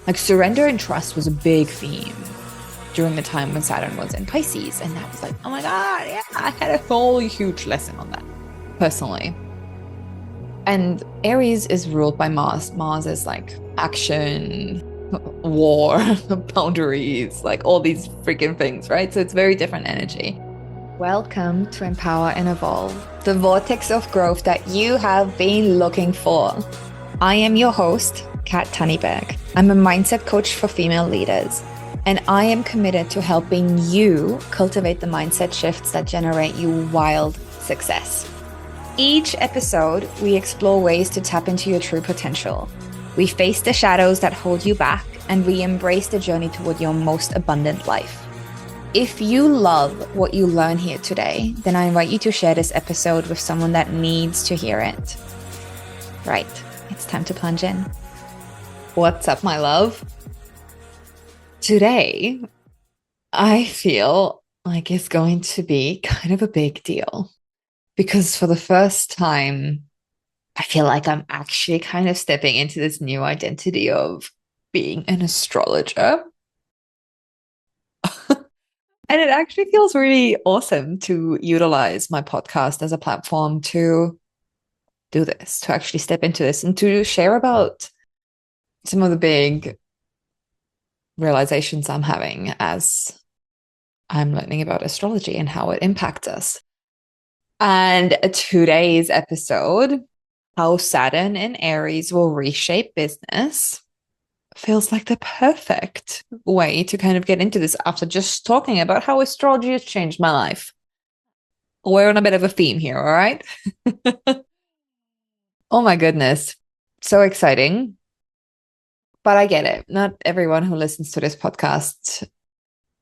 Like surrender and trust was a big theme during the time when Saturn was in Pisces. And that was like, oh my God, yeah, I had a whole huge lesson on that personally. And Aries is ruled by Mars. Mars is like action, war, boundaries, like all these freaking things, right? So it's very different energy. Welcome to Empower and Evolve, the vortex of growth that you have been looking for. I am your host, Kat Tunnyberg. I'm a mindset coach for female leaders, and I am committed to helping you cultivate the mindset shifts that generate you wild success. Each episode, we explore ways to tap into your true potential. We face the shadows that hold you back, and we embrace the journey toward your most abundant life. If you love what you learn here today, then I invite you to share this episode with someone that needs to hear it. Right, it's time to plunge in. What's up, my love? Today, I feel like it's going to be kind of a big deal because for the first time, I feel like I'm actually kind of stepping into this new identity of being an astrologer. And it actually feels really awesome to utilize my podcast as a platform to do this, to actually step into this and to share about some of the big realizations I'm having as I'm learning about astrology and how it impacts us. And today's episode, how Saturn in Aries will reshape business, feels like the perfect way to kind of get into this after just talking about how astrology has changed my life. We're on a bit of a theme here, all right? Oh my goodness. So exciting. But I get it. Not everyone who listens to this podcast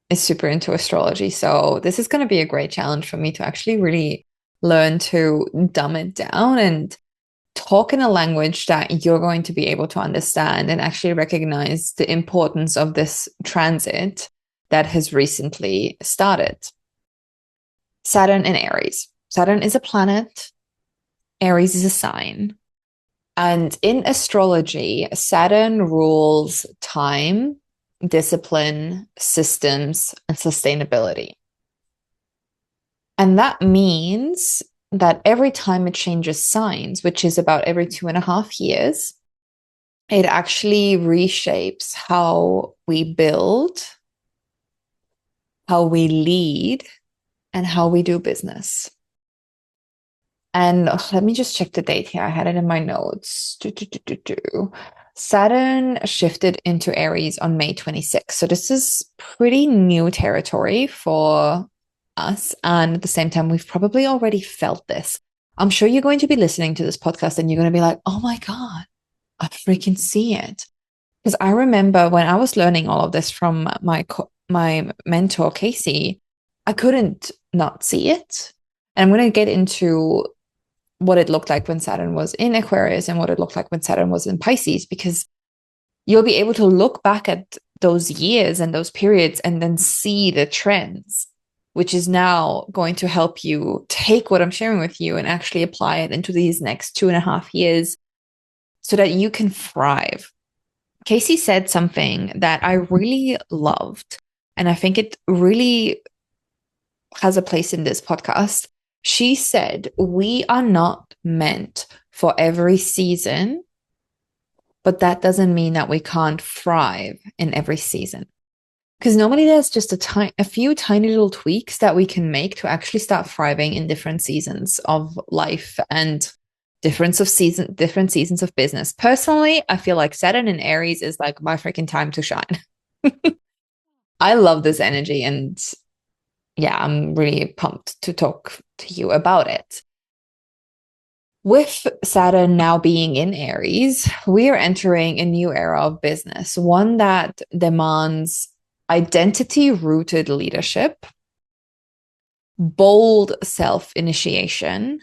is super into astrology. So this is going to be a great challenge for me to actually really learn to dumb it down and talk in a language that you're going to be able to understand and actually recognize the importance of this transit that has recently started. Saturn in Aries. Saturn is a planet. Aries is a sign. And in astrology, Saturn rules time, discipline, systems, and sustainability. And that means that every time it changes signs, which is about every 2.5 years, it actually reshapes how we build, how we lead, and how we do business. And let me just check the date here. I had it in my notes. Saturn shifted into Aries on May 26th. So this is pretty new territory for us. And at the same time, we've probably already felt this. I'm sure you're going to be listening to this podcast and you're going to be like, oh my God, I freaking see it. Because I remember when I was learning all of this from my mentor, Casey, I couldn't not see it. And I'm going to get into what it looked like when Saturn was in Aquarius and what it looked like when Saturn was in Pisces, because you'll be able to look back at those years and those periods and then see the trends, which is now going to help you take what I'm sharing with you and actually apply it into these next 2.5 years so that you can thrive. Casey said something that I really loved, and I think it really has a place in this podcast. She said, we are not meant for every season, but that doesn't mean that we can't thrive in every season. Because normally there's just a few tiny little tweaks that we can make to actually start thriving in different seasons of life and different seasons of business. Personally, I feel like Saturn in Aries is like my freaking time to shine. I love this energy, and yeah, I'm really pumped to talk to you about it. With Saturn now being in Aries, we are entering a new era of business, one that demands identity-rooted leadership, bold self-initiation,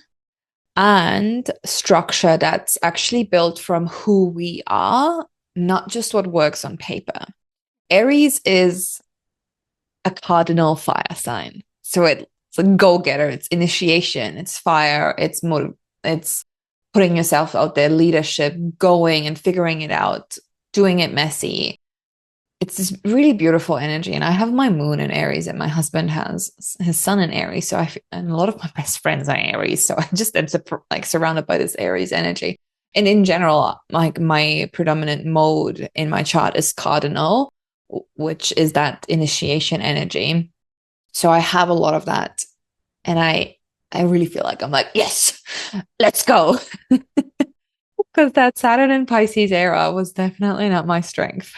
and structure that's actually built from who we are, not just what works on paper. Aries is a cardinal fire sign. So it's a go-getter, it's initiation, it's fire, it's putting yourself out there, leadership, going and figuring it out, doing it messy, it's this really beautiful energy. And I have my moon in Aries, and my husband has his sun in Aries. And a lot of my best friends are Aries. So I just end up like surrounded by this Aries energy. And in general, like my predominant mode in my chart is cardinal, which is that initiation energy. So I have a lot of that. And I really feel like I'm like, yes, let's go. Because that Saturn and Pisces era was definitely not my strength.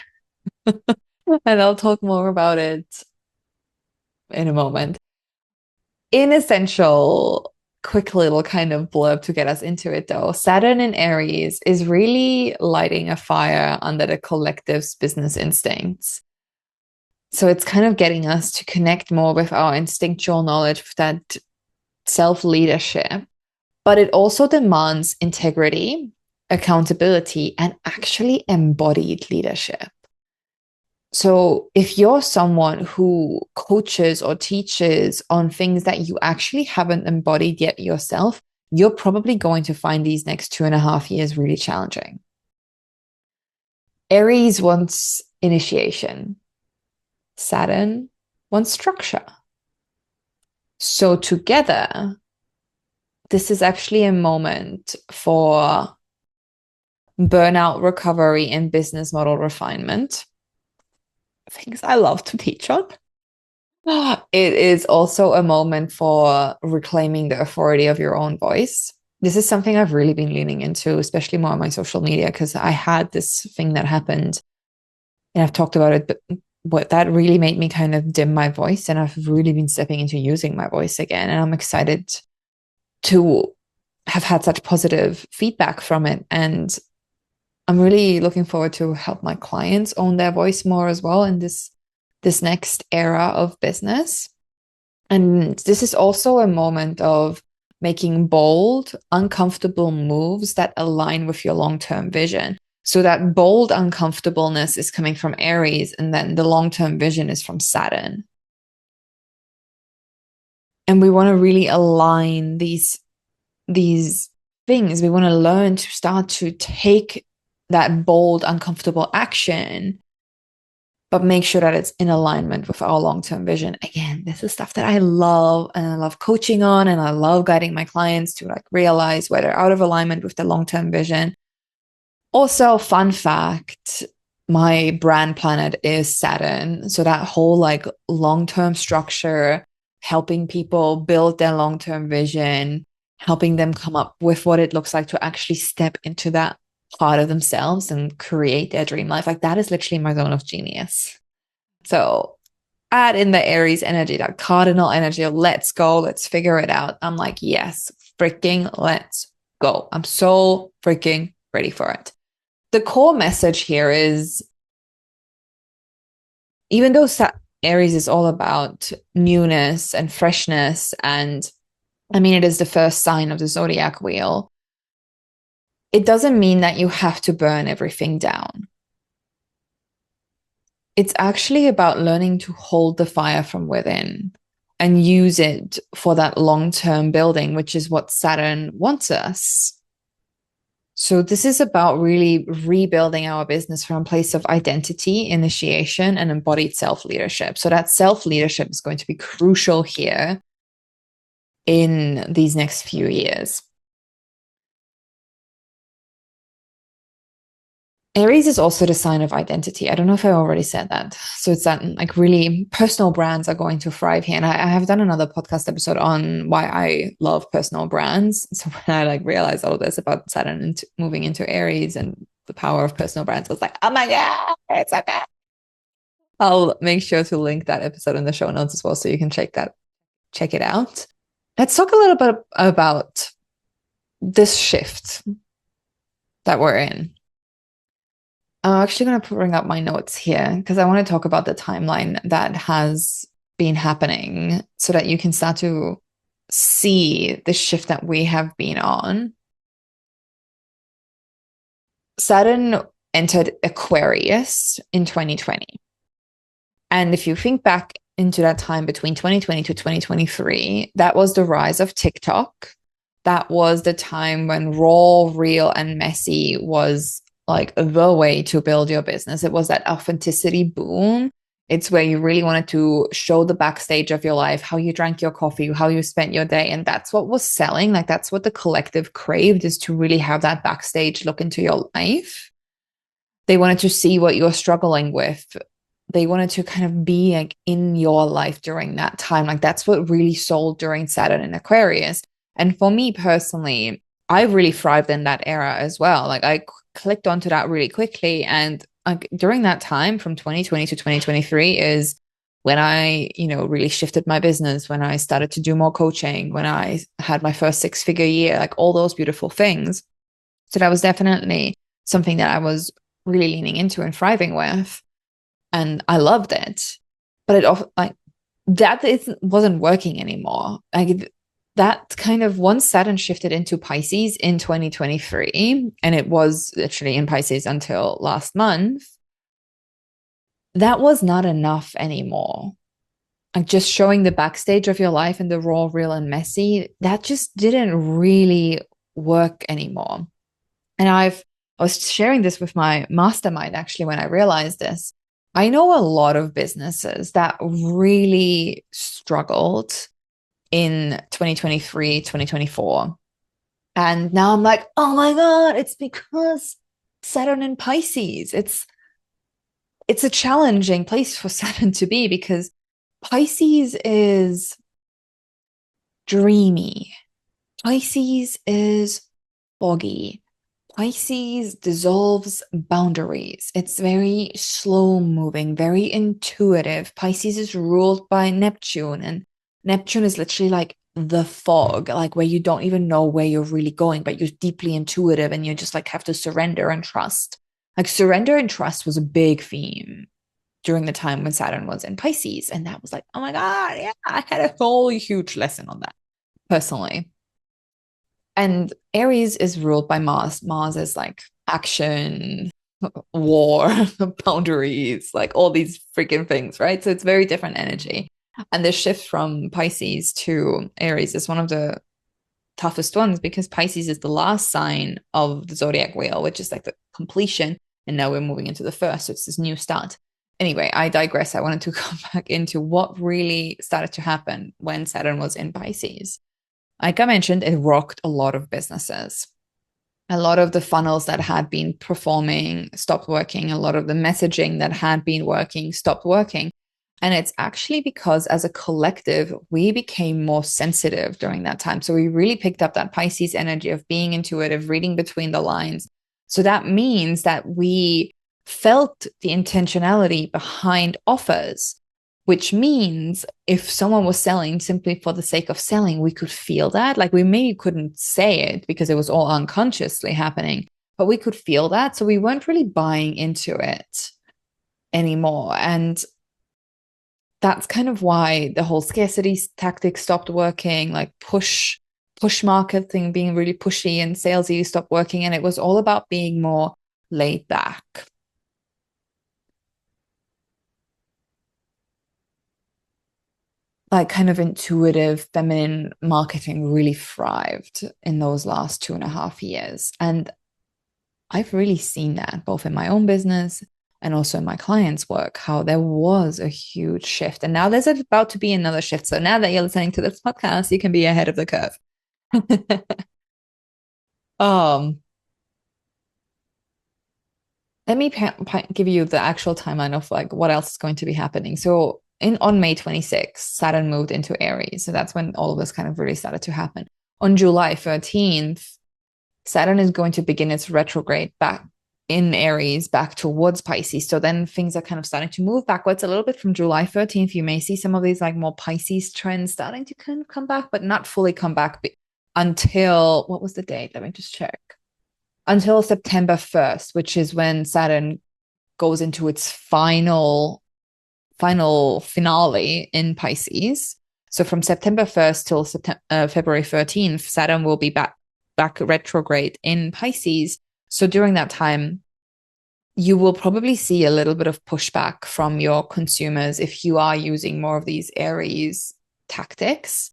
And I'll talk more about it in a moment. In essential, quick little kind of blurb to get us into it though. Saturn in Aries is really lighting a fire under the collective's business instincts. So it's kind of getting us to connect more with our instinctual knowledge of that self-leadership, but it also demands integrity, accountability, and actually embodied leadership. So if you're someone who coaches or teaches on things that you actually haven't embodied yet yourself, you're probably going to find these next 2.5 years really challenging. Aries wants initiation. Saturn wants structure. So together, this is actually a moment for burnout recovery and business model refinement. Things I love to teach on. It is also a moment for reclaiming the authority of your own voice. This is something I've really been leaning into, especially more on my social media, because I had this thing that happened and I've talked about it, but what that really made me kind of dim my voice. And I've really been stepping into using my voice again. And I'm excited to have had such positive feedback from it. And I'm really looking forward to help my clients own their voice more as well in this next era of business. And this is also a moment of making bold, uncomfortable moves that align with your long-term vision. So that bold uncomfortableness is coming from Aries, and then the long-term vision is from Saturn. And we want to really align these things. We want to learn to start to take that bold, uncomfortable action, but make sure that it's in alignment with our long-term vision. Again, this is stuff that I love, and I love coaching on, and I love guiding my clients to like realize where they're out of alignment with the long-term vision. Also, fun fact, my brand planet is Saturn. So that whole like long-term structure, helping people build their long-term vision, helping them come up with what it looks like to actually step into that part of themselves and create their dream life. Like that is literally my zone of genius. So add in the Aries energy, that cardinal energy of let's go, let's figure it out. I'm like, yes, freaking let's go. I'm so freaking ready for it. The core message here is, even though Aries is all about newness and freshness, and I mean, it is the first sign of the zodiac wheel, it doesn't mean that you have to burn everything down. It's actually about learning to hold the fire from within and use it for that long-term building, which is what Saturn wants us. So this is about really rebuilding our business from a place of identity, initiation, and embodied self-leadership. So that self-leadership is going to be crucial here in these next few years. Aries is also the sign of identity. I don't know if I already said that. So it's that like really personal brands are going to thrive here. And I have done another podcast episode on why I love personal brands. So when I like realized all of this about Saturn moving into Aries and the power of personal brands, I was like, oh my God, it's okay. I'll make sure to link that episode in the show notes as well, so you can check it out. Let's talk a little bit about this shift that we're in. I'm actually going to bring up my notes here because I want to talk about the timeline that has been happening so that you can start to see the shift that we have been on. Saturn entered Aquarius in 2020. And if you think back into that time between 2020 to 2023, that was the rise of TikTok. That was the time when raw, real, and messy was like the way to build your business. It was that authenticity boom. It's where you really wanted to show the backstage of your life, how you drank your coffee, how you spent your day. And that's what was selling. Like that's what the collective craved, is to really have that backstage look into your life. They wanted to see what you're struggling with. They wanted to kind of be like in your life during that time. Like that's what really sold during Saturn and Aquarius. And for me personally, I really thrived in that era as well. Like I clicked onto that really quickly. And like during that time from 2020 to 2023 is when I, really shifted my business, when I started to do more coaching, when I had my first six-figure year, like all those beautiful things. So that was definitely something that I was really leaning into and thriving with. And I loved it. But it like that wasn't working anymore. Like that kind of, once Saturn shifted into Pisces in 2023, and it was literally in Pisces until last month, that was not enough anymore. Like just showing the backstage of your life and the raw, real, and messy, that just didn't really work anymore. And I was sharing this with my mastermind actually when I realized this. I know a lot of businesses that really struggled in 2023, 2024. And now I'm like, oh my God, it's because Saturn in Pisces. It's a challenging place for Saturn to be, because Pisces is dreamy. Pisces is foggy. Pisces dissolves boundaries. It's very slow moving, very intuitive. Pisces is ruled by Neptune, and Neptune is literally like the fog, like where you don't even know where you're really going, but you're deeply intuitive and you just like have to surrender and trust. Like surrender and trust was a big theme during the time when Saturn was in Pisces. And that was like, oh my God, yeah, I had a whole huge lesson on that personally. And Aries is ruled by Mars. Mars is like action, war, boundaries, like all these freaking things, right? So it's very different energy. And the shift from Pisces to Aries is one of the toughest ones, because Pisces is the last sign of the zodiac wheel, which is like the completion. And now we're moving into the first. So it's this new start. Anyway, I digress. I wanted to come back into what really started to happen when Saturn was in Pisces. Like I mentioned, it rocked a lot of businesses. A lot of the funnels that had been performing stopped working. A lot of the messaging that had been working stopped working. And it's actually because as a collective, we became more sensitive during that time. So we really picked up that Pisces energy of being intuitive, reading between the lines. So that means that we felt the intentionality behind offers, which means if someone was selling simply for the sake of selling, we could feel that. Like we maybe couldn't say it because it was all unconsciously happening, but we could feel that. So we weren't really buying into it anymore. And that's kind of why the whole scarcity tactic stopped working, like push marketing being really pushy and salesy stopped working. And it was all about being more laid back. Like kind of intuitive feminine marketing really thrived in those last 2.5 years. And I've really seen that both in my own business and also in my clients' work, how there was a huge shift. And now there's about to be another shift. So now that you're listening to this podcast, you can be ahead of the curve. um, Let me give you the actual timeline of like what else is going to be happening. So on May 26th, Saturn moved into Aries. So that's when all of this kind of really started to happen. On July 13th, Saturn is going to begin its retrograde back in Aries, back towards Pisces. So then things are kind of starting to move backwards a little bit from July 13th. You may see some of these like more Pisces trends starting to kind of come back, but not fully come back until, what was the date? Let me just check. Until September 1st, which is when Saturn goes into its final finale in Pisces. So from September 1st till February 13th, Saturn will be back retrograde in Pisces. So during that time, you will probably see a little bit of pushback from your consumers if you are using more of these Aries tactics.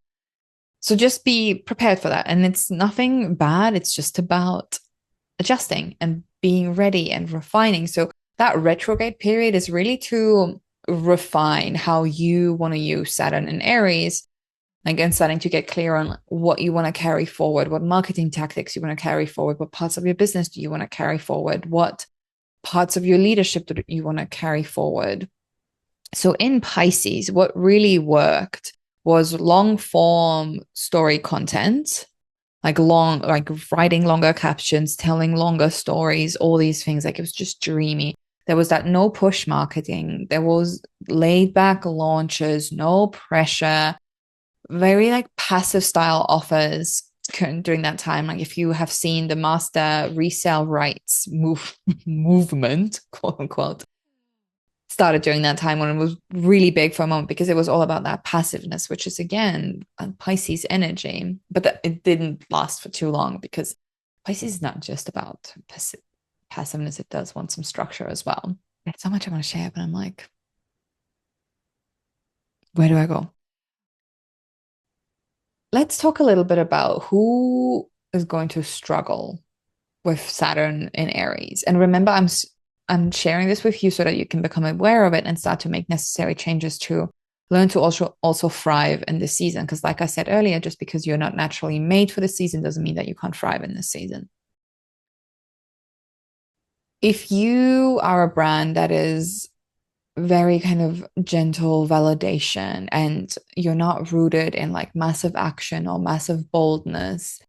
So just be prepared for that. And it's nothing bad. It's just about adjusting and being ready and refining. So that retrograde period is really to refine how you want to use Saturn and Aries, like, and starting to get clear on what you want to carry forward, what marketing tactics you want to carry forward, what parts of your business do you want to carry forward, what parts of your leadership do you want to carry forward. So in Pisces, what really worked was long form story content, like writing longer captions, telling longer stories, all these things. Like, it was just dreamy. There was that no push marketing. There was laid back launches, no pressure, very like passive style offers during that time. Like, if you have seen the master resale rights movement, quote unquote, started during that time when it was really big for a moment, because it was all about that passiveness, which is again Pisces energy. But it didn't last for too long, because Pisces is not just about passiveness. It does want some structure as well. There's so much I want to share, but I'm like, where do I go? Let's talk a little bit about who is going to struggle with Saturn in Aries. And remember, I'm sharing this with you so that you can become aware of it and start to make necessary changes to learn to also thrive in this season. Because like I said earlier, just because you're not naturally made for the season doesn't mean that you can't thrive in this season. If you are a brand that is very kind of gentle validation and you're not rooted in like massive action or massive boldness,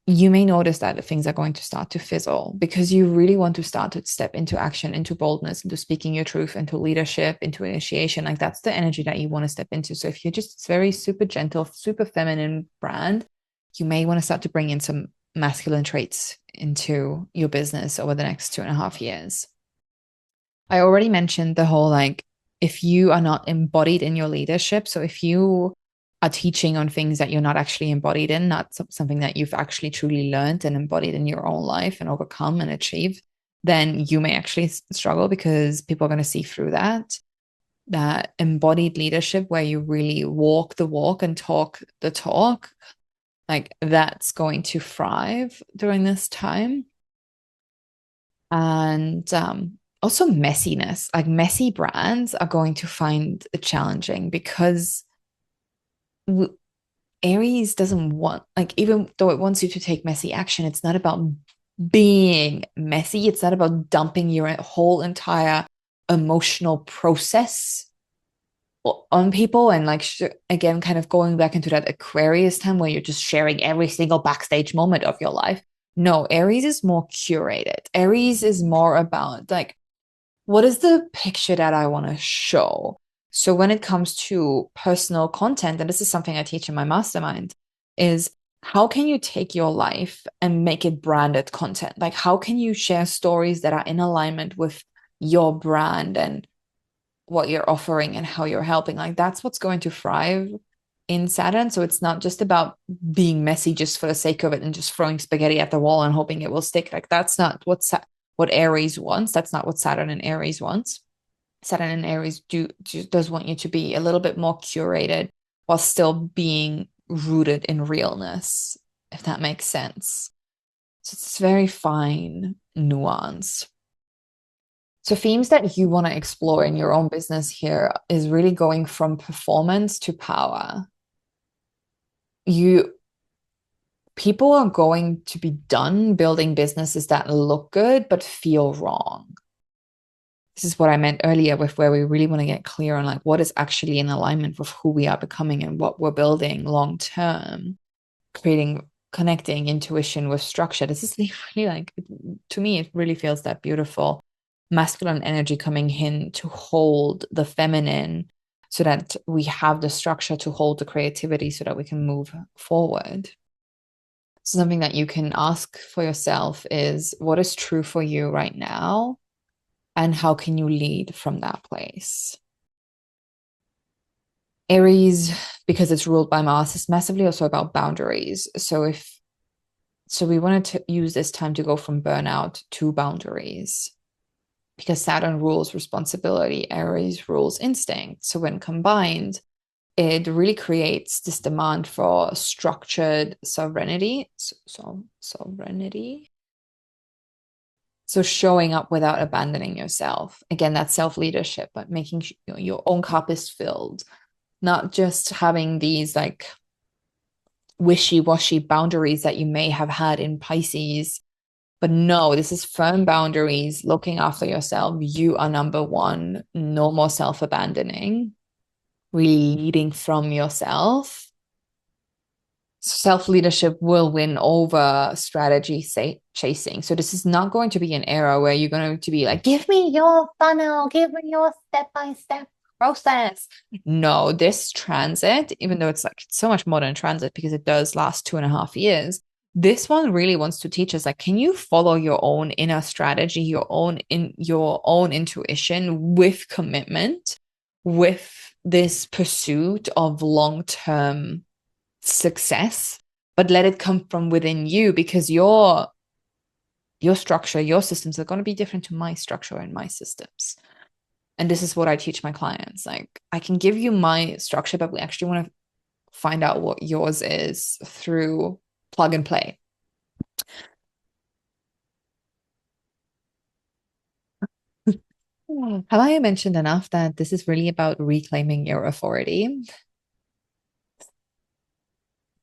you may notice that things are going to start to fizzle, because you really want to start to step into action, into boldness, into speaking your truth, into leadership, into initiation. Like, that's the energy that you want to step into. So if you're just very super gentle, super feminine brand, you may want to start to bring in some masculine traits into your business over the next 2.5 years. I already mentioned the whole, like, if you are not embodied in your leadership, so if you are teaching on things that you're not actually embodied in, not something that you've actually truly learned and embodied in your own life and overcome and achieved, then you may actually struggle, because people are going to see through that embodied leadership where you really walk the walk and talk the talk. Like, that's going to thrive during this time. And also messiness, like messy brands are going to find it challenging, because Aries doesn't want, like, even though it wants you to take messy action, it's not about being messy. It's not about dumping your whole entire emotional process on people. And like, again, kind of going back into that Aquarius time where you're just sharing every single backstage moment of your life. No, Aries is more curated. Aries is more about like, what is the picture that I want to show? So when it comes to personal content, and this is something I teach in my mastermind, is how can you take your life and make it branded content? Like, how can you share stories that are in alignment with your brand and what you're offering and how you're helping? Like, that's what's going to thrive in Saturn. So it's not just about being messy just for the sake of it and just throwing spaghetti at the wall and hoping it will stick. Like, that's not what Aries wants. That's not what Saturn and Aries wants. Saturn and Aries does want you to be a little bit more curated while still being rooted in realness, if that makes sense. So it's very fine nuance. So themes that you want to explore in your own business here is really going from performance to power. You People are going to be done building businesses that look good but feel wrong. This is what I meant earlier with where we really want to get clear on like what is actually in alignment with who we are becoming and what we're building long term, connecting intuition with structure. This is really like, to me, it really feels that beautiful masculine energy coming in to hold the feminine so that we have the structure to hold the creativity so that we can move forward. So something that you can ask for yourself is, what is true for you right now? And how can you lead from that place? Aries, because it's ruled by Mars, is massively also about boundaries. So we wanted to use this time to go from burnout to boundaries, because Saturn rules responsibility, Aries rules instinct. So when combined, it really creates this demand for structured sovereignty. Sovereignty. So showing up without abandoning yourself. Again, that's self-leadership, but making sure your own cup is filled, not just having these like wishy-washy boundaries that you may have had in Pisces. But no, this is firm boundaries, looking after yourself. You are number one. No more self-abandoning, really leading from yourself. Self-leadership will win over strategy chasing. So this is not going to be an era where you're going to be like, give me your funnel, give me your step-by-step process. No, this transit, even though it's like so much more than transit because it does last 2.5 years, this one really wants to teach us like, can you follow your own inner strategy, your own intuition with commitment, with this pursuit of long-term success, but let it come from within you, because your structure, your systems are going to be different to my structure and my systems. And this is what I teach my clients. Like, I can give you my structure, but we actually want to find out what yours is through plug and play. Have I mentioned enough that this is really about reclaiming your authority?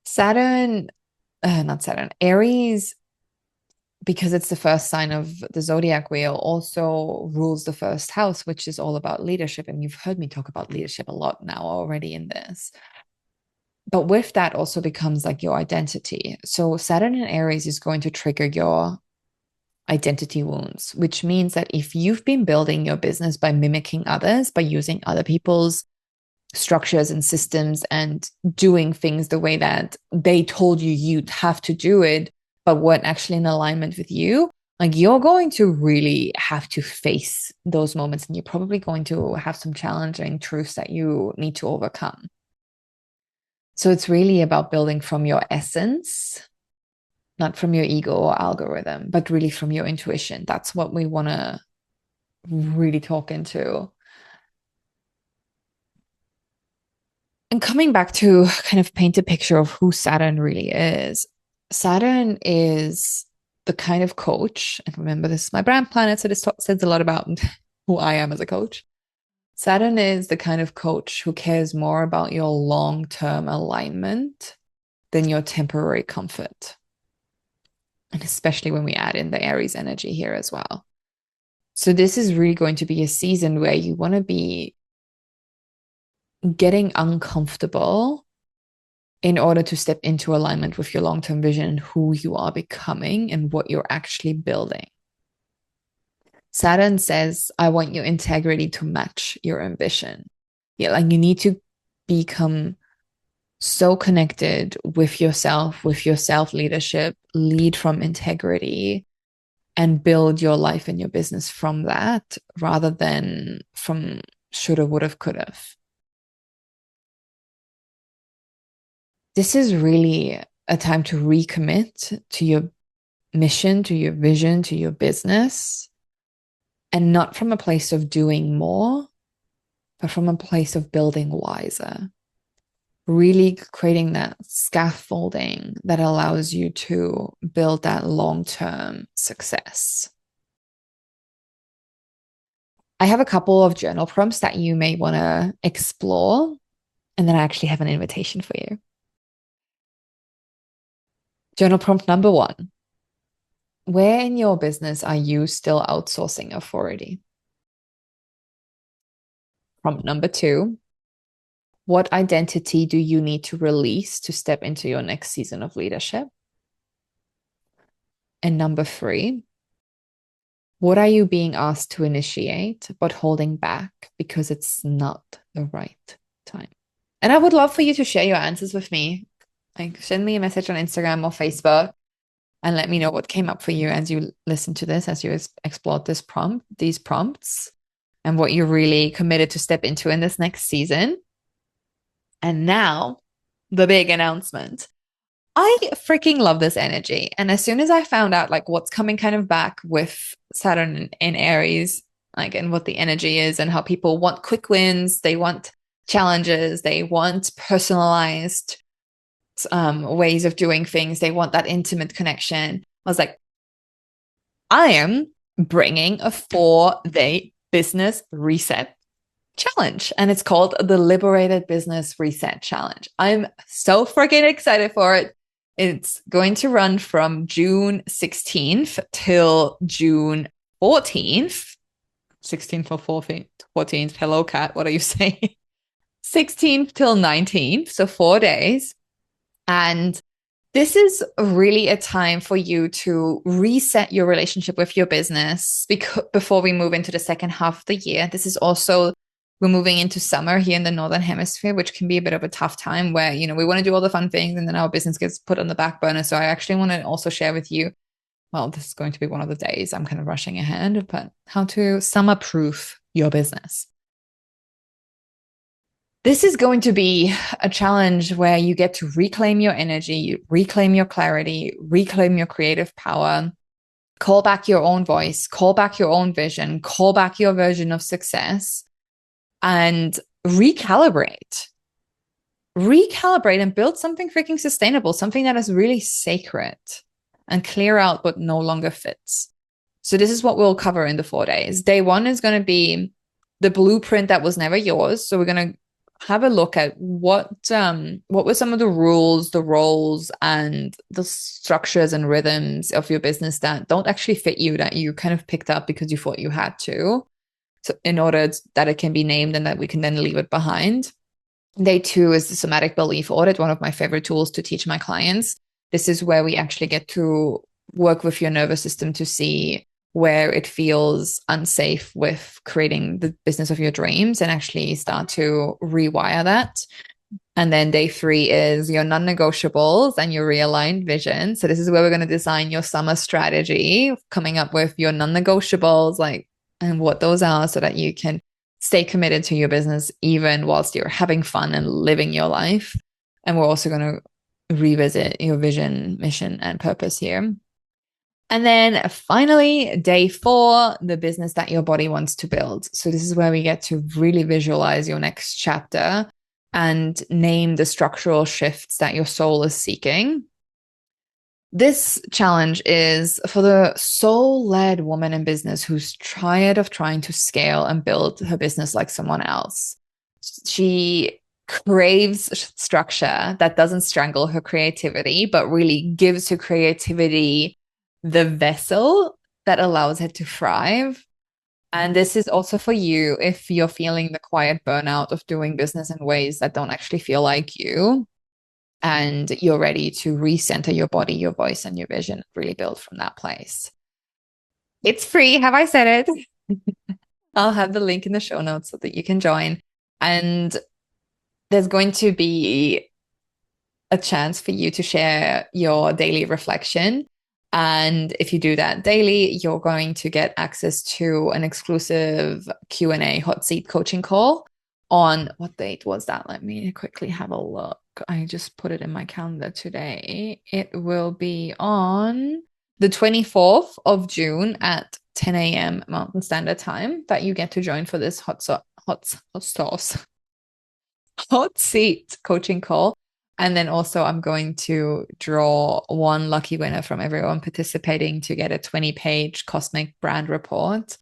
Saturn, not Saturn, Aries, because it's the first sign of the zodiac wheel, also rules the first house, which is all about leadership. And you've heard me talk about leadership a lot now already in this. But with that also becomes like your identity. So Saturn in Aries is going to trigger your identity wounds, which means that if you've been building your business by mimicking others, by using other people's structures and systems and doing things the way that they told you you'd have to do it, but weren't actually in alignment with you, like you're going to really have to face those moments, and you're probably going to have some challenging truths that you need to overcome. So it's really about building from your essence, not from your ego or algorithm, but really from your intuition. That's what we want to really talk into. And coming back to kind of paint a picture of who Saturn really is, Saturn is the kind of coach, and remember, this is my brand planet, so this says a lot about who I am as a coach. Saturn is the kind of coach who cares more about your long-term alignment than your temporary comfort. And especially when we add in the Aries energy here as well. So this is really going to be a season where you want to be getting uncomfortable in order to step into alignment with your long-term vision and who you are becoming and what you're actually building. Saturn says, I want your integrity to match your ambition. Yeah, like you need to become so connected with yourself, with your self-leadership, lead from integrity, and build your life and your business from that rather than from shoulda, woulda, coulda. This is really a time to recommit to your mission, to your vision, to your business, and not from a place of doing more, but from a place of building wiser. Really creating that scaffolding that allows you to build that long-term success. I have a couple of journal prompts that you may want to explore, and then I actually have an invitation for you. Journal prompt number 1. Where in your business are you still outsourcing authority? Prompt number 2. What identity do you need to release to step into your next season of leadership? And number 3, what are you being asked to initiate but holding back because it's not the right time? And I would love for you to share your answers with me. Like, send me a message on Instagram or Facebook and let me know what came up for you as you listen to this, as you explored these prompts, and what you're really committed to step into in this next season. And now, the big announcement. I freaking love this energy. And as soon as I found out like what's coming kind of back with Saturn in Aries, like, and what the energy is and how people want quick wins, they want challenges, they want personalized ways of doing things, they want that intimate connection. I was like, I am bringing a 4-day business reset challenge. And it's called the Liberated Business Reset Challenge. I'm so freaking excited for it. It's going to run from June 16th till June 14th. 16th or 14th. Hello, cat. What are you saying? 16th till 19th. So 4 days. And this is really a time for you to reset your relationship with your business before we move into the second half of the year. This is also, we're moving into summer here in the Northern Hemisphere, which can be a bit of a tough time where, we want to do all the fun things and then our business gets put on the back burner. So I actually want to also share with you, well, this is going to be one of the days, I'm kind of rushing ahead, but how to summer-proof your business. This is going to be a challenge where you get to reclaim your energy, reclaim your clarity, reclaim your creative power, call back your own voice, call back your own vision, call back your version of success, and recalibrate and build something freaking sustainable, something that is really sacred, and clear out what no longer fits. So this is what we'll cover in the 4 days. Day 1 is going to be the blueprint that was never yours. So we're going to have a look at what were some of the rules, the roles, and the structures and rhythms of your business that don't actually fit you, that you kind of picked up because you thought you had to. So in order that it can be named and that we can then leave it behind. Day 2 is the somatic belief audit, one of my favorite tools to teach my clients. This is where we actually get to work with your nervous system to see where it feels unsafe with creating the business of your dreams and actually start to rewire that. And then day 3 is your non-negotiables and your realigned vision. So this is where we're going to design your summer strategy, coming up with your non-negotiables, and what those are so that you can stay committed to your business even whilst you're having fun and living your life. And we're also going to revisit your vision, mission, and purpose here. And then finally, day 4, the business that your body wants to build. So this is where we get to really visualize your next chapter and name the structural shifts that your soul is seeking. This challenge is for the soul-led woman in business who's tired of trying to scale and build her business like someone else. She craves structure that doesn't strangle her creativity, but really gives her creativity the vessel that allows it to thrive. And this is also for you if you're feeling the quiet burnout of doing business in ways that don't actually feel like you, and you're ready to recenter your body, your voice, and your vision, really build from that place. It's free. Have I said it? I'll have the link in the show notes so that you can join. And there's going to be a chance for you to share your daily reflection. And if you do that daily, you're going to get access to an exclusive Q&A hot seat coaching call on, what date was that? Let me quickly have a look. I just put it in my calendar today. It will be on the 24th of June at 10 a.m. Mountain Standard Time that you get to join for this hot seat coaching call. And then also I'm going to draw one lucky winner from everyone participating to get a 20-page cosmic brand report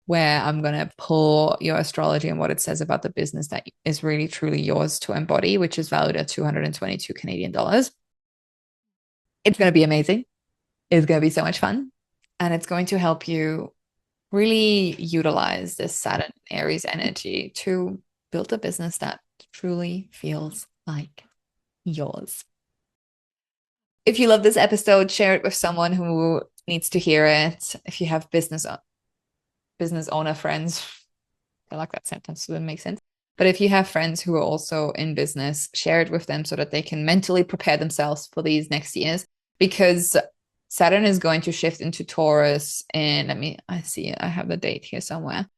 where I'm going to pull your astrology and what it says about the business that is really truly yours to embody, which is valued at 222 Canadian dollars. It's going to be amazing. It's going to be so much fun. And it's going to help you really utilize this Saturn Aries energy to build a business that truly feels like yours. If you love this episode, share it with someone who needs to hear it. If you have business owner friends, I like that sentence, so it makes sense. But if you have friends who are also in business, share it with them so that they can mentally prepare themselves for these next years, because Saturn is going to shift into Taurus in, I have the date here somewhere,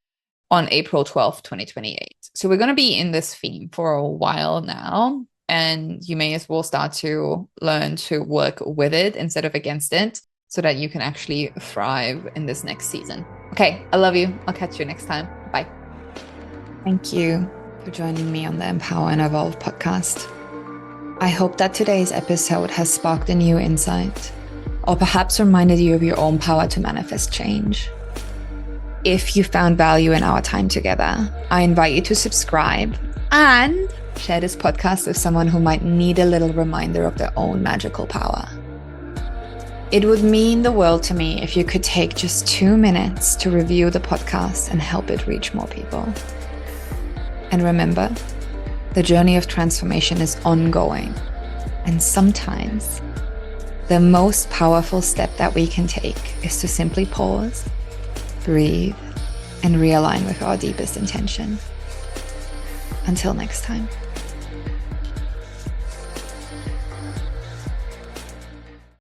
on April 12th, 2028. So we're going to be in this theme for a while now. And you may as well start to learn to work with it instead of against it so that you can actually thrive in this next season. Okay, I love you. I'll catch you next time. Bye. Thank you for joining me on the Empower and Evolve podcast. I hope that today's episode has sparked a new insight, or perhaps reminded you of your own power to manifest change. If you found value in our time together, I invite you to subscribe and share this podcast with someone who might need a little reminder of their own magical power. It would mean the world to me if you could take just 2 minutes to review the podcast and help it reach more people. And remember, the journey of transformation is ongoing. And sometimes the most powerful step that we can take is to simply pause, breathe, and realign with our deepest intention. Until next time.